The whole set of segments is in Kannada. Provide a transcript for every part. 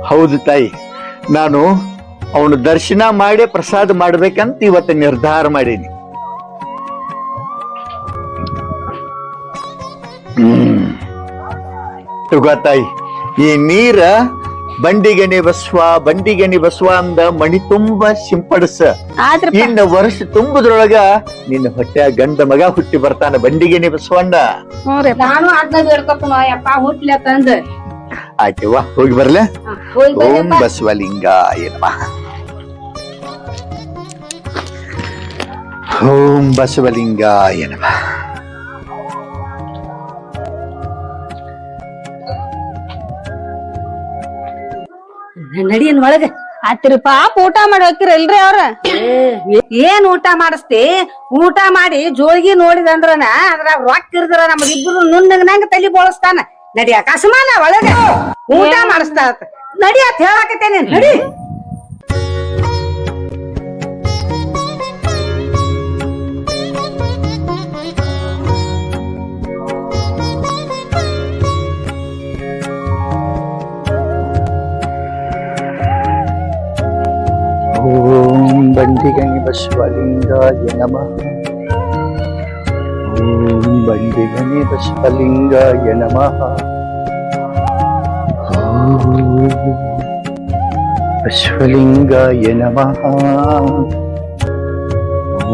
ಹೌದು ತಾಯಿ, ನಾನು ಅವನು ದರ್ಶನ ಮಾಡಿ ಪ್ರಸಾದ ಮಾಡ್ಬೇಕಂತ ಇವತ್ತು ನಿರ್ಧಾರ ಮಾಡೀನಿ. ತಗೋ ತಾಯಿ, ಈ ನೀರ ಬಂಡಿಗೆನೆ ಬಸವ ಅಂದ ಮಣಿ ತುಂಬ ಸಿಂಪಡಿಸ. ಇನ್ನು ವರ್ಷ ತುಂಬುದ್ರೊಳಗ ನಿನ್ನ ಹೊಟ್ಟೆ ಗಂಡ ಮಗ ಹುಟ್ಟಿ ಬರ್ತಾನ ಬಂಡಿಗೆನೆ ಬಸವಣ್ಣ. ನಾನು ಅದ್ನ ಬೇಡ್ಕೊತನ ಯಪ್ಪ ಹುಟ್ಲತ್ತಂದ. ಆಯ್ತವ್ವ, ಹೋಗಿ ಬರ್ಲೆ. ಓಂ ಬಸವಲಿಂಗಾಯ ನಮಃ. ಓಂ ಬಸವಲಿಂಗಾಯ ನಮಃ. ನಡಿಯನ್ ಒಳಗ ಆತಿರಿ ಪಾಪ ಊಟ ಮಾಡಿ ಹೋಗಿರಲ್ರಿ ಅವ್ರ. ಏನ್ ಊಟ ಮಾಡಿಸ್ತಿ? ಊಟ ಮಾಡಿ ಜೋಳಿಗೆ ನೋಡಿದಂದ್ರನ ಅದ್ರಾಗ ರೊಕ್ಕ ಇರ್ದ್ರ ನಮ್ದಿಬ್ರು ನುಣ್ಣಗ್ ತಲಿ ಬೋಳಿಸ್ತಾನ. ನಡಿ ಅಕಸ್ಮಾನ ಒಳಗ ಊಟ ಮಾಡಿಸ್ತಾ ನಡಿ ಅಂತ ಹೇಳಾಕತ್ತೇನೆ. ನಡಿ. ಓಂ ಬಂಡಿಗನಿ ಬಸವಲಿಂಗಾಯ ನಮಃ. ಓಂ ಬಂಡಿಗನಿ ಬಸವಲಿಂಗಾಯ ನಮಃ. ಓಂ ಬಸವಲಿಂಗಾಯ ನಮಃ.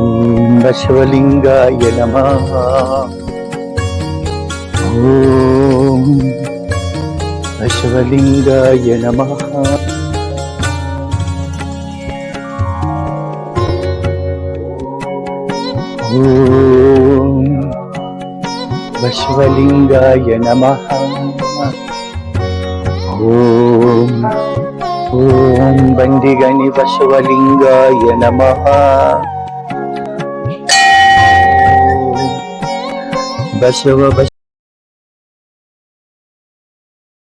ಓಂ ಬಸವಲಿಂಗಾಯ ನಮಃ. ಓಂ ಬಸವಲಿಂಗಾಯ ನಮಃ. ಓಂ ಬಸವಲಿಂಗಾಯ ನಮಃ. ಓಂ ಓಂ ಬಂಡಿಗನಿ ಬಸವಲಿಂಗಾಯ ನಮಃ. ಬಸವ